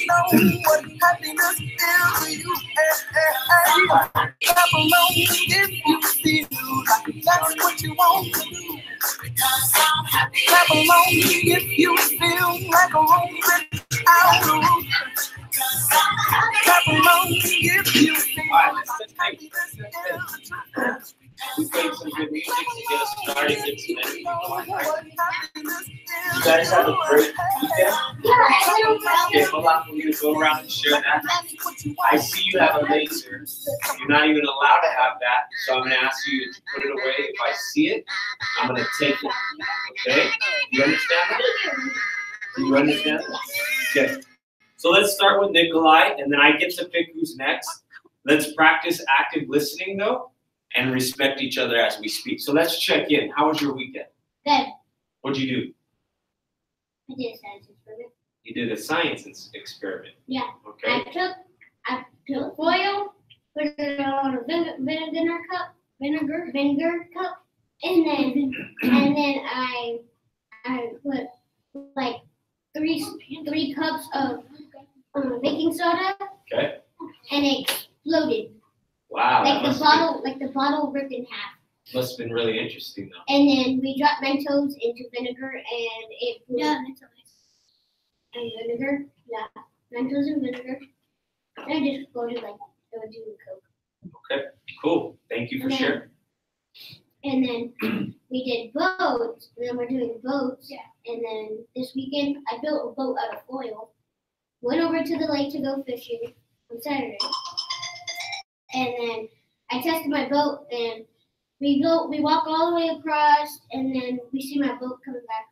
know what happiness is to you. Clap along if you feel like that's what you want to do. Clap along if you feel like a room out of roof. Clap along if you feel like happiness is the truth. We played some good music to get us started, get some energy going. You guys have a great weekend. Okay, hold on, we're going to go around and share that. I see you have a laser. You're not even allowed to have that, so I'm going to ask you to put it away. If I see it, I'm going to take it. Okay? You understand that? Do you understand that? Okay. So let's start with Nikolai, and then I get to pick who's next. Let's practice active listening, though, and respect each other as we speak. So let's check in. How was your weekend? Good. What'd you do? I did a science experiment. You did a science experiment. Yeah. Okay. I took foil, put it on a vinegar cup, and then I put like three cups of baking soda. Okay. And it exploded. Wow. Like the bottle ripped in half. Must have been really interesting, though. And then we dropped Mentos into vinegar, and it blew. Yeah, Mentos. And vinegar. Yeah, Mentos and vinegar. And it just exploded like it would do with Coke. Okay, cool. Thank you for sharing. And then we did boats, and then we're doing boats. Yeah. And then this weekend, I built a boat out of foil. Went over to the lake to go fishing on Saturday. And then I tested my boat, and we walk all the way across, and then we see my boat coming back.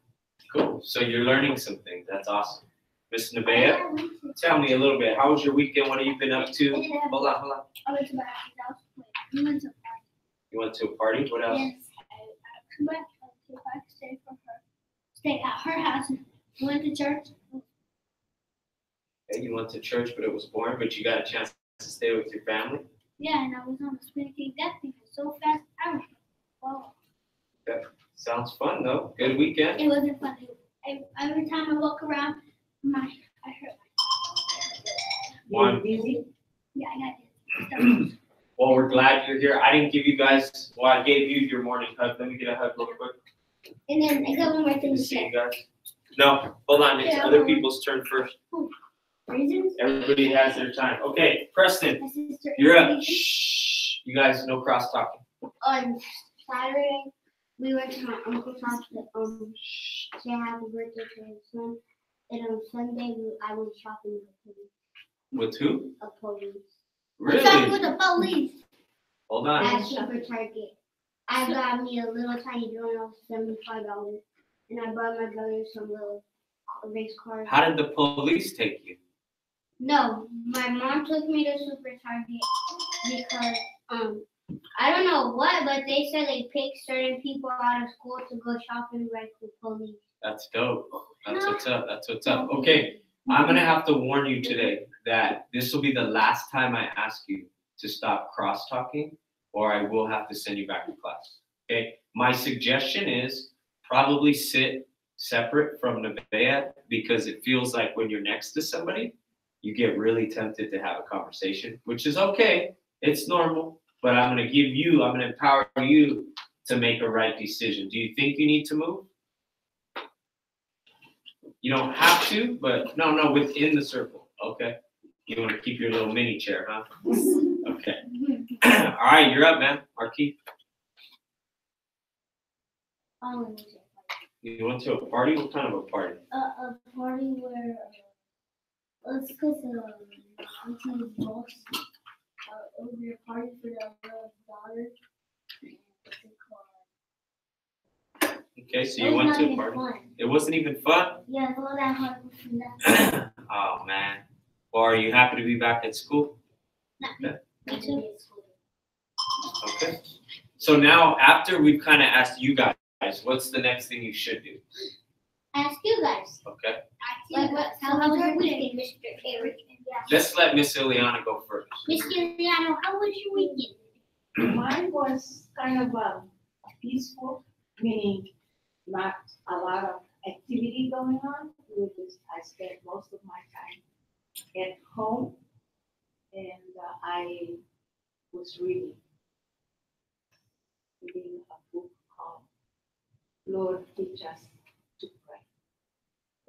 Cool. So you're learning some things. That's awesome. Miss Nevaeh, tell me a little bit. How was your weekend? What have you been up to? Hold on. I went to my house. We went to a party. You went to a party? What else? Yes. I went to stay at her house. We went to church. Okay, you went to church, but it was boring, but you got a chance to stay with your family? Yeah, and I was on the spinning king deck because so fast I was falling. Okay. Sounds fun, though. Good weekend. It wasn't fun. Every time I walk around, I hurt One. myself. Yeah, I got it. Well, we're glad you're here. I didn't give you guys, well, I gave you your morning hug. Let me get a hug real quick. And then I got one more thing Good to to see say. you guys. No, hold on. It's other people's turn first. Reasons? Everybody has their time. Okay, Preston, My sister you're up. Amy. Shh. You guys, no cross talking. On Saturday, we went to my uncle's house to say happy birthday to his son. And on Sunday, I went shopping with him. With who? A police. Really? Shopping with the police. Hold on. At Super Target. I got me a little tiny drone of $75, and I bought my brother some little race cars. How did the police take you? No, my mom took me to Super Target because I don't know what, but they said they picked certain people out of school to go shopping with the police. That's dope. That's what's up. That's what's up. Okay, I'm going to have to warn you today that this will be the last time I ask you to stop cross-talking, or I will have to send you back to class. Okay, my suggestion is probably sit separate from Nevaeh because it feels like when you're next to somebody, you get really tempted to have a conversation, which is okay. It's normal, but I'm going to empower you to make a right decision. Do you think you need to move? You don't have to, but no, within the circle, okay? You want to keep your little mini chair, huh? Okay. All right, you're up, man. Marquis. You went to a party? What kind of a party? A party where it's because Auntie's boss over a party for their daughter. Okay, so you went to a party. Fun. It wasn't even fun? Yeah, it's all that hard. Oh, man. Well, are you happy to be back at school? Me too. Okay. So now, after we've kind of asked you guys, what's the next thing you should do? Ask you guys. Okay. Like how was your weekend, Mr. Eric? Let's let Miss Ileana go first. Miss Ileana, how was your weekend? Mine was kind of peaceful, meaning not a lot of activity going on. I spent most of my time at home, and I was reading a book called Lord Teach Us to Pray.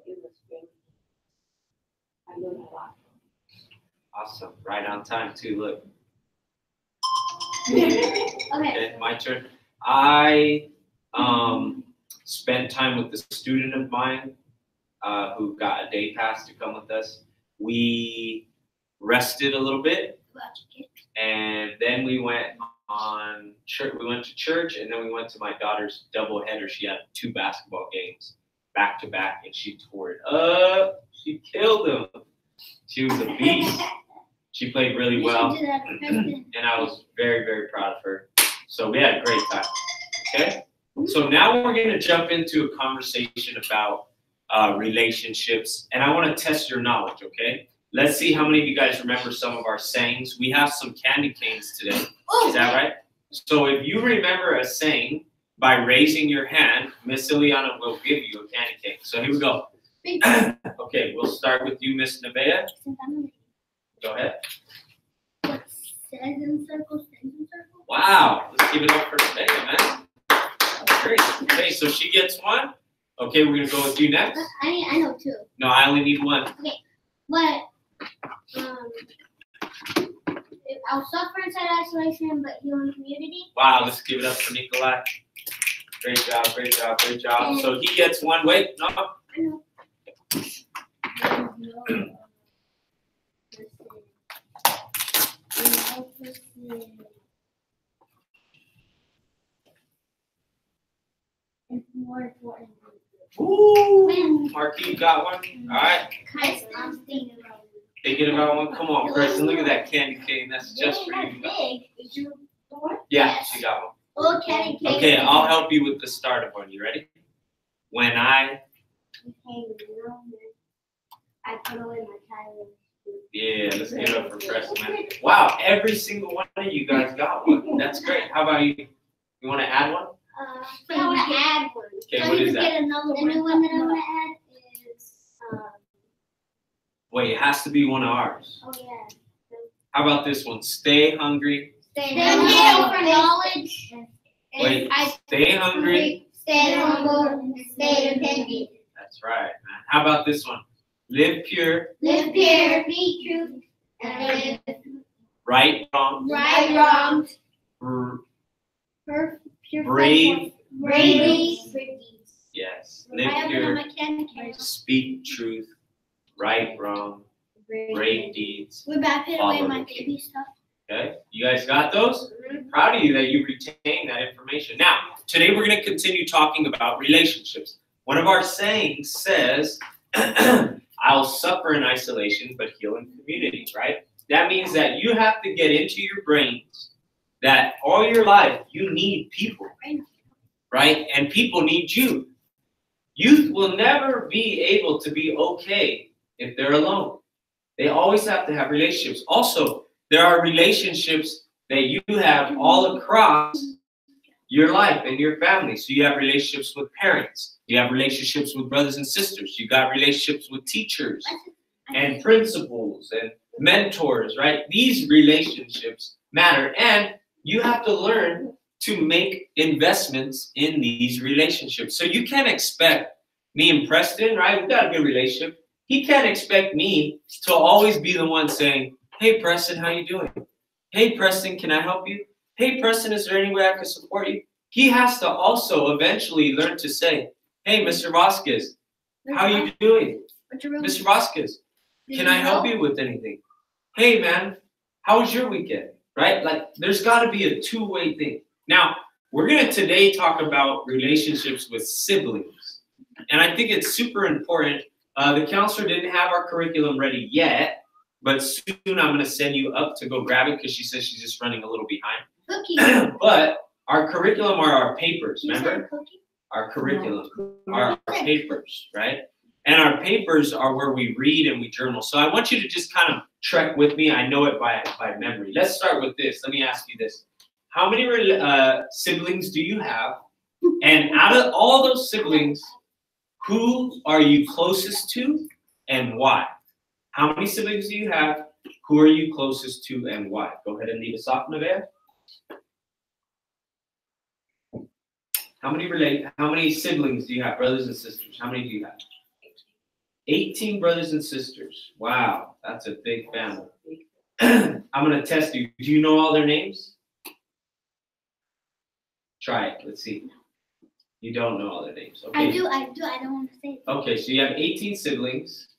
It was very, I learned a lot. Awesome. Right on time, too. Look. Okay. Okay, my turn. I spent time with a student of mine who got a day pass to come with us. We rested a little bit, and then we went on church. We went to church, and then we went to my daughter's double header. She had 2 basketball games back to back, and she tore it up. She killed them. She was a beast. She played really well, and I was very, very proud of her. So we had a great time. Okay? So now we're going to jump into a conversation about relationships, and I want to test your knowledge, okay? Let's see how many of you guys remember some of our sayings. We have some candy canes today. Is that right? So if you remember a saying, by raising your hand, Miss Ileana will give you a candy cane. So here we go. Okay, we'll start with you, Miss Nevaeh. Go ahead. What says in circle, stays in circle? Wow, let's give it up for Nevaeh, man. Great. Okay, so she gets 1. Okay, we're gonna go with you next. I know 2. No, I only need 1. Okay, but I'll suffer inside isolation, but heal in community. Wow, let's give it up for Nikolai. Great job, great job, great job. So he gets 1. Wait, no. I know. It's more important. Ooh, Marquis got 1. All right. Guys, I'm thinking about it. Thinking about 1. Come on, Preston. Look at that candy cane. That's just for you. Big. Is you born? Yeah, she got 1. Oh, candy cane. Okay, I'll help you with the start of 1. You ready? When I. I put away my tire. Yeah, let's give it up for Preston, man. Wow, every single one of you guys got 1. That's great. How about you? You want to add 1? I want to add 1. Okay, what is that? Get another the new one that I want to add is. Wait, it has to be one of ours. Oh yeah. How about this one? Stay hungry. Stay humble for knowledge. Wait, stay hungry. Stay humble. Stay dependent. That's right, man. How about this one? Live pure. Live pure. Be true. And live Right, wrong. right, wrong. Brave. Bravely. Yes. Live pure. Speak truth. Right, wrong. Brave deeds. We're about to put away Follow my the king. baby stuff. Okay, you guys got those? Proud of you that you retain that information. Now, today we're going to continue talking about relationships. One of our sayings says, I'll suffer in isolation, but heal in community, right? That means that you have to get into your brains that all your life you need people, right? And people need you. Youth will never be able to be okay if they're alone. They always have to have relationships. Also, there are relationships that you have all across your life and your family. So you have relationships with parents. You have relationships with brothers and sisters. You got relationships with teachers and principals and mentors, right? These relationships matter. And you have to learn to make investments in these relationships. So you can't expect me and Preston, right? We've got a good relationship. He can't expect me to always be the one saying, hey, Preston, how you doing? Hey, Preston, can I help you? Hey, Preston, is there any way I can support you? He has to also eventually learn to say, hey, Mr. Vasquez, how are you doing? Mr. Vasquez, can I help you with anything? Hey, man, how was your weekend? Right? Like, there's got to be a two-way thing. Now, we're going to today talk about relationships with siblings. And I think it's super important. The counselor didn't have our curriculum ready yet, but soon I'm going to send you up to go grab it because she says she's just running a little behind. But our curriculum are our papers, remember? Our curriculum are our papers, right? And our papers are where we read and we journal. So I want you to just kind of trek with me. I know it by memory. Let's start with this. Let me ask you this. How many siblings do you have? And out of all those siblings, who are you closest to and why? How many siblings do you have? Who are you closest to and why? Go ahead and lead us off, Nevaeh. How many siblings do you have, brothers and sisters? How many do you have? 18 brothers and sisters. Wow, that's a big family. I'm going to test you. Do you know all their names? Try it. Let's see. You don't know all their names. Okay. I do. I don't want to say it. Okay, so you have 18 siblings.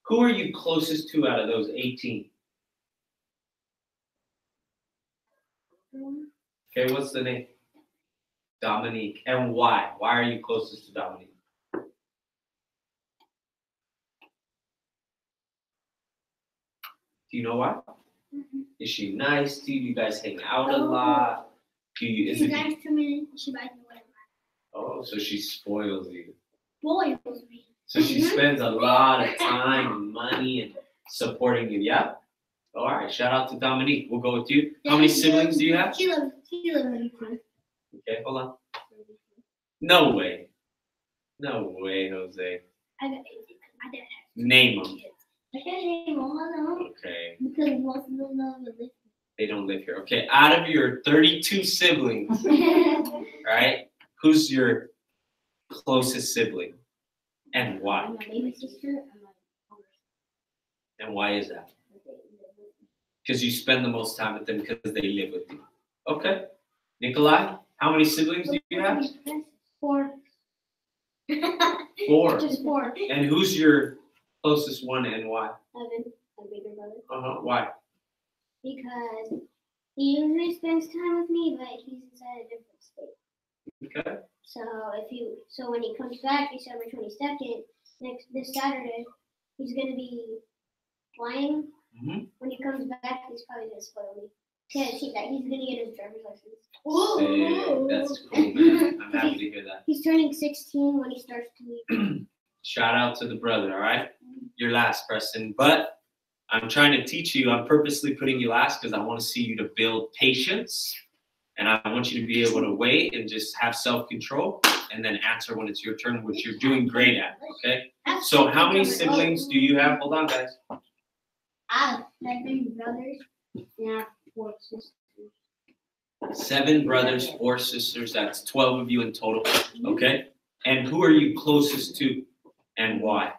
Who are you closest to out of those 18? Okay, what's the name? Dominique. And why? Why are you closest to Dominique? Do you know why? Mm-hmm. Is she nice to you? Do you guys hang out a lot? She's nice to me. She buys me whatever. Oh, so she spoils you. Spoils me. So she spends a lot of time and money and supporting you. Yeah? All right. Shout out to Dominique. We'll go with you. How many siblings do you have? She lives in the Okay, hold on. No way. No way, Jose. I got my dad has. Name them. I can't name all of them Okay. because most of them don't live. They don't live here. Okay, out of your 32 siblings, right? Who's your closest sibling? And why? My baby sister and my older sister. And why is that? Because you spend the most time with them because they live with you. Okay. Nikolai, how many siblings do you have? 4. 4. Just 4. And who's your closest one and why? Evan, my bigger brother. Why? Because he usually spends time with me, but he's inside a different state. Okay. So when he comes back December 22nd, this Saturday, he's gonna be flying. Mm-hmm. When he comes back, he's probably gonna spoil me. Because he's gonna get his driver's license. Hey, that's cool, man. I'm happy to hear that. He's turning 16 when he starts to leave. Shout out to the brother, all right? You're last, Preston. But I'm trying to teach you. I'm purposely putting you last because I want to see you to build patience. And I want you to be able to wait and just have self-control and then answer when it's your turn, which you're doing great at, okay? So how many siblings do you have? Hold on, guys. I have 7 brothers and I have 4 sisters. 7 brothers, 4 sisters. That's 12 of you in total, okay? And who are you closest to and why?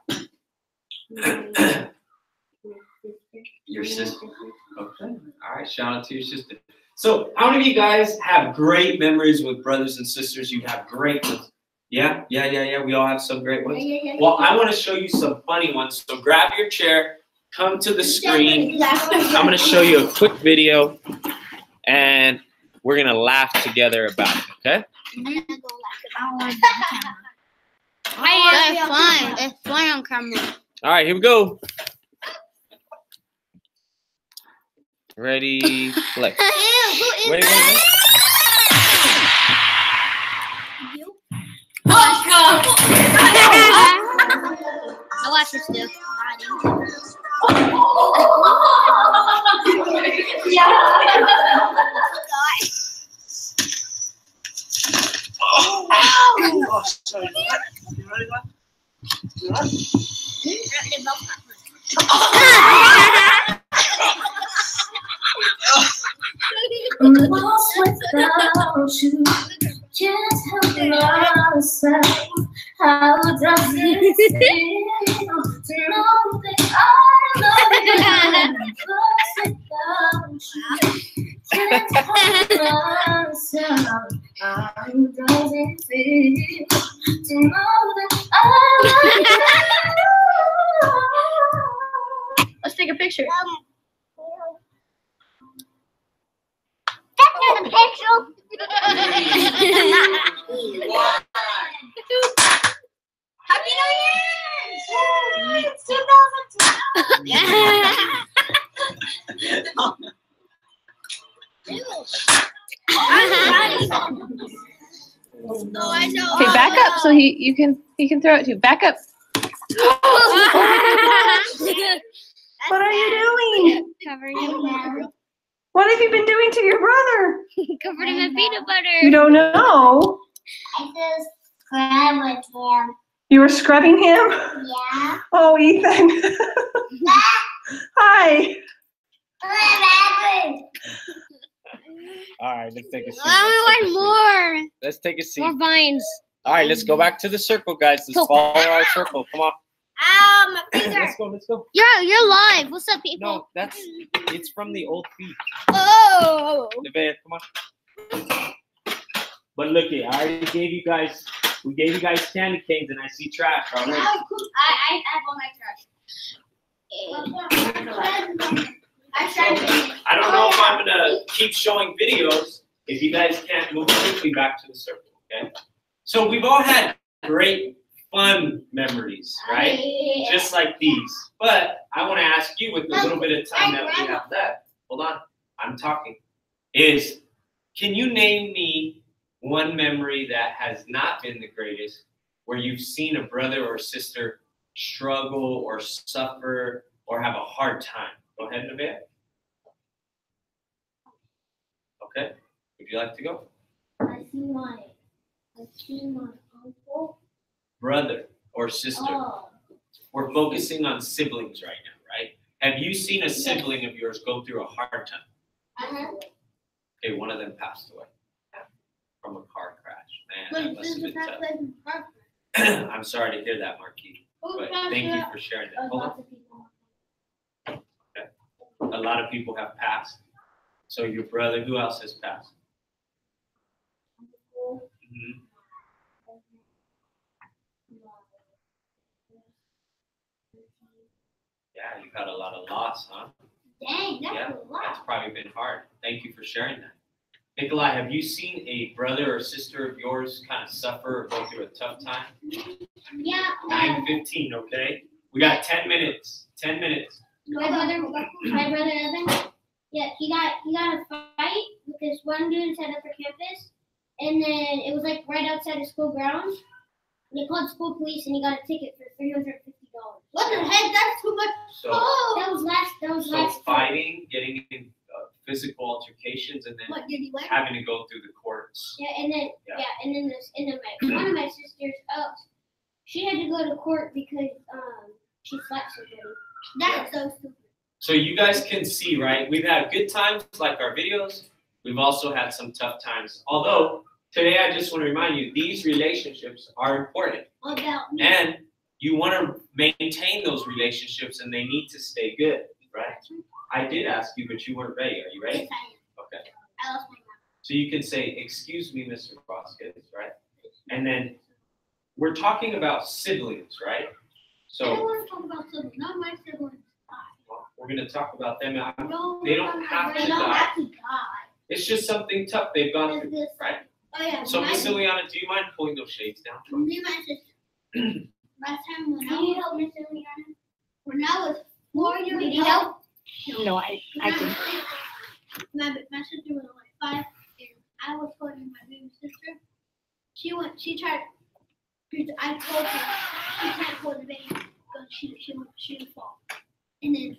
Your sister. Okay. All right. Shout out to your sister. So how many of you guys have great memories with brothers and sisters? You have great ones. Yeah. We all have some great ones. Well, I want to show you some funny ones. So grab your chair, come to the screen. I'm going to show you a quick video, and we're going to laugh together about it, okay? That's fun. It's fun on camera. All right, here we go. Ready, play. Wait. I watch this too. Lost without you, can't help myself. How does it feel to know that I love you? Lost without you, can't help myself. How does it feel to know that I love you? Let's take a picture. That's not a picture. Happy New Year! It's 2010. Okay, back up so he can throw it to you. Back up. What are you doing? Covered him. What have you been doing to your brother? Covered him in peanut butter. You don't know. I just scrub with him. You were scrubbing him? Yeah. Oh, Ethan. Hi. All right, let's take a seat. I want more. Let's take a seat. More vines. All right, let's go back to the circle, guys. Let's follow our circle. Come on. Ow, my finger. Let's go. Let's go. You're live. What's up, people? No, it's from the old feet. Oh. Nevaeh, come on. But look, I already gave you guys. We gave you guys candy canes, and I see trash already. I have all my trash. I don't know if I'm gonna keep showing videos if you guys can't move quickly back to the circle. Okay. So we've all had great, fun memories, right? Just like these. But I want to ask you, with the little bit of time that we have left, hold on, I'm talking. Can you name me one memory that has not been the greatest, where you've seen a brother or sister struggle or suffer or have a hard time? Go ahead, Nevaeh. Okay. Would you like to go? I see my uncle. Brother or sister. Oh. We're focusing on siblings right now, right? Have you seen a sibling of yours go through a hard time? Uh-huh. Okay, one of them passed away from a car crash. Man, that must have been tough. I'm sorry to hear that, Marquis. But thank you for sharing that. Hold on. Okay. A lot of people have passed. So your brother, who else has passed? Mm-hmm. Yeah, you've had a lot of loss, huh? Dang, that's Yeah, a lot. that's probably been hard. Thank you for sharing that. Nikolai, have you seen a brother or sister of yours kind of suffer or go through a tough time? Yeah. 9:15, okay? We got 10 minutes. 10 minutes. My brother Evan. Yeah, he got a fight with this one dude at upper campus, and then it was like right outside the school grounds. And they called school police, and he got a ticket for $350. What the heck? That's too much. So, that was last. Fighting, getting in physical altercations, and then What did he win? having to go through the courts. Yeah, and then one of my sisters, she had to go to court because she slapped somebody. That's so stupid. So you guys can see, right? We've had good times like our videos. We've also had some tough times. Although today I just want to remind you, these relationships are important. About me. And you want to maintain those relationships, and they need to stay good, right? I did ask you, but you weren't ready. Are you ready? Yes, I am. Okay. I lost my mom. So you can say, "Excuse me, Mr. Vasquez," right? And then we're talking about siblings, right? I don't So want to talk about siblings. Not my siblings. well, we're going to talk about them. No, They don't have to they don't die. have to die. It's just something tough they've gone Is through, this- right? Oh yeah. So my Miss Ileana, do you mind pulling those shades down? Me and my sister. Last time when I was help Miss Ileana? When I was 4 years old. Did you help? No, I can. My sister was like 5, and I was holding my baby sister. She tried. I told her she can't hold the baby because she would fall. And then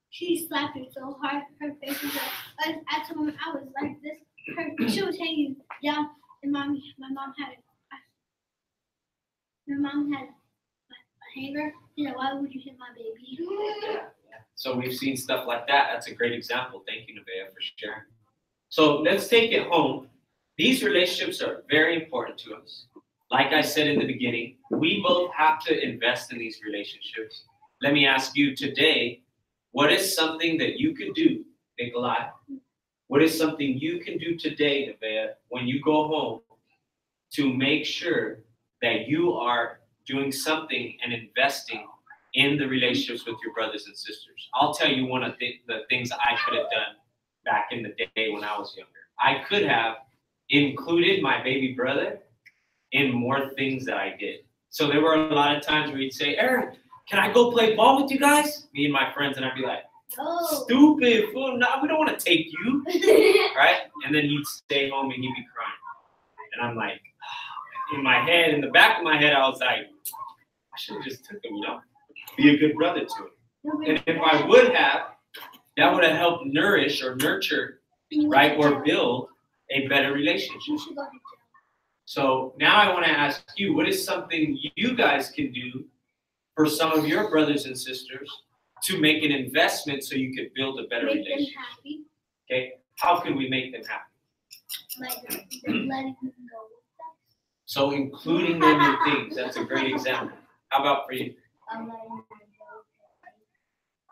she slapped her so hard, her face was like. At the moment I was like this. She was hanging down, and my mom had a hanger. You know, why would you hit my baby? So we've seen stuff like that. That's a great example. Thank you, Nevaeh, for sharing. So let's take it home. These relationships are very important to us. Like I said in the beginning, we both have to invest in these relationships. Let me ask you today, what is something that you could do, Nikolai? What is something you can do today, Nevaeh, when you go home to make sure that you are doing something and investing in the relationships with your brothers and sisters? I'll tell you one of the things I could have done back in the day when I was younger. I could have included my baby brother in more things that I did. So there were a lot of times where he'd say, "Aaron, can I go play ball with you guys?" Me and my friends, and I'd be like, Oh. "Stupid fool, no, we don't want to take you," right? And then he'd stay home and he'd be crying. And I'm like, in my head, in the back of my head, I was like, I should have just took him, be a good brother to him. And if I would have, that would have helped nourish or nurture, right, or build a better relationship. So now I want to ask you, what is something you guys can do for some of your brothers and sisters to make an investment so you could build a better Make them relationship. happy. Okay, how can we make them happy? Like letting them go with us. So including them in things, that's a great example. How about for you? Letting them go.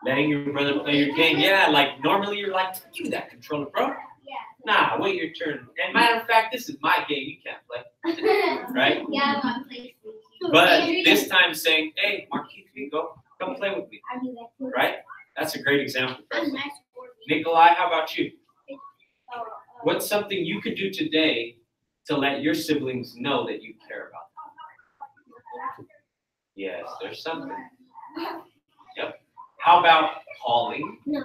Letting your brother play your game. Yeah, like normally you're like, give me that controller, bro. Yeah. Nah, wait your turn. And matter of fact, this is my game. You can't play, right? Yeah, I want to play with you. But this time saying, hey, Marquise, here you go. Come play with me, I do that too. right? That's a great example. I'm nice for you. Nikolai, how about you? Oh, What's something you could do today to let your siblings know that you care about them? Yes, there's something. Yep. How about calling, No.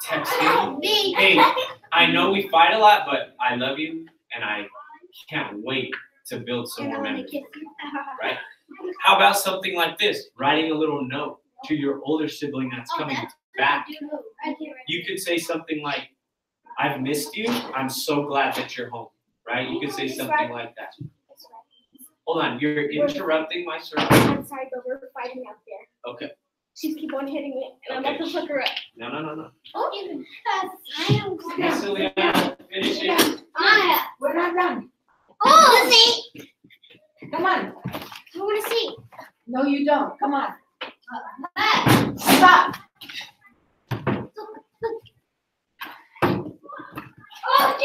texting? Me. Hey, I know we fight a lot, but I love you, and I can't wait to build some And I more want to memories. kiss you. Right? How about something like this? Writing a little note to your older sibling that's coming back. You could say something like, I've missed you. I'm so glad that you're home. Right? You could say something like that. Hold on, you're interrupting my sermon. I'm sorry, but we're fighting out there. Okay. She's keep on hitting me, and I'm about to hook her up. No. Oh, I am. Miss Ileana, finish it. Maya. We're not done. Oh, see. Come on. I want to see. No, you don't. Come on. What? Stop. Oh,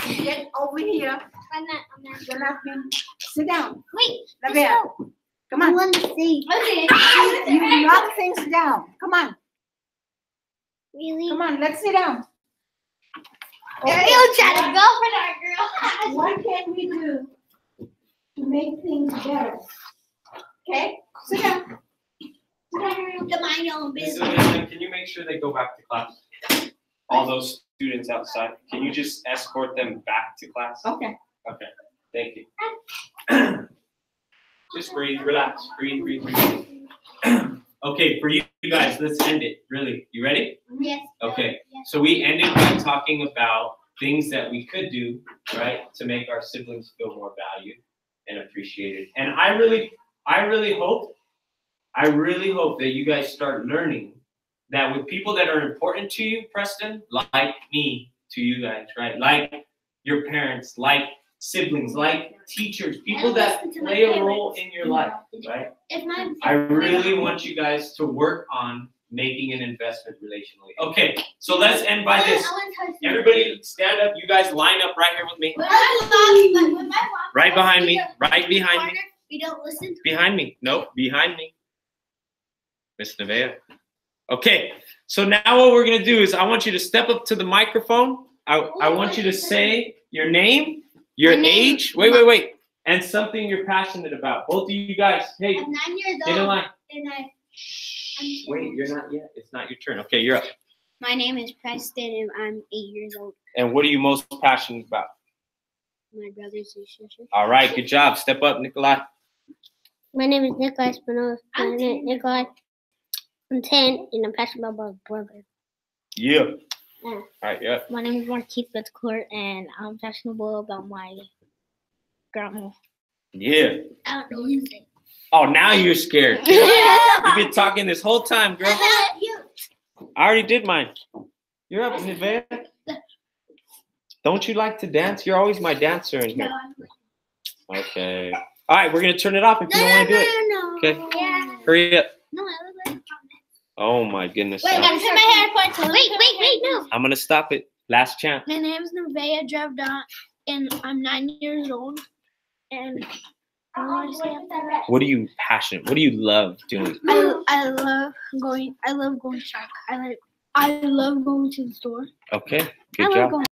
shit! Get over here. I'm not. You're not being. Sit down. Wait. Lavia. Come I on. want to see. Okay. You knock things down. Come on. Really? Come on. Let's sit down. You try to go for that, girl. What can we do to make things better? Okay? Sit down. To mind your own Miss business. Ileana, can you make sure they go back to class? All those students outside, can you just escort them back to class? Okay. Okay, thank you. Just breathe, relax, breathe. Okay, for you guys, let's end it. Really, you ready? Yes. Okay. Yes. So we ended by talking about things that we could do, right, to make our siblings feel more valued and appreciated. And I really hope that you guys start learning that with people that are important to you, Preston, like me to you guys, right? Like your parents, like siblings, like teachers, people that play a role in your life, right? I really want you guys to work on making an investment relationally. Okay, so let's end by this. Everybody stand up. You guys line up right here with me. Right behind me. Right behind me. We don't listen. Behind me. No, behind me. Miss Nevaeh. Okay, so now what we're going to do is I want you to step up to the microphone. I want you to say your name, your age. Wait. And something you're passionate about. Both of you guys. Hey, I'm 9 years get in old. line. And Wait, you're not yet. It's not your turn. Okay, you're up. my name is Preston, and I'm 8 years old. And what are you most passionate about? My brothers and sisters. All right, good job. Step up, Nikolai. My name is Nikolai Espinosa. I'm 10. Nikolai. I'm 10, and I'm passionate about my brother. Yeah. Yeah. All right, yeah. My name is Marquise Betcourt, and I'm passionate about my grandma. Yeah. I don't know anything. Oh, now you're scared. You've been talking this whole time, girl. I already did mine. You're up, Nevaeh. Don't you like to dance? You're always my dancer in here. Okay. All right, we're going to turn it off if you don't want to do it. No. Okay. Yeah. Hurry up. No, I look like Oh, my goodness. Wait, I gotta turn my hair point to wait, no. I'm going to stop it. Last chance. My name is Nevaeh Dravdon, and I'm 9 years old. And I want to say after that. What are you passionate? What do you love doing? I love going shopping. I love going to the store. Okay. I Good love job. going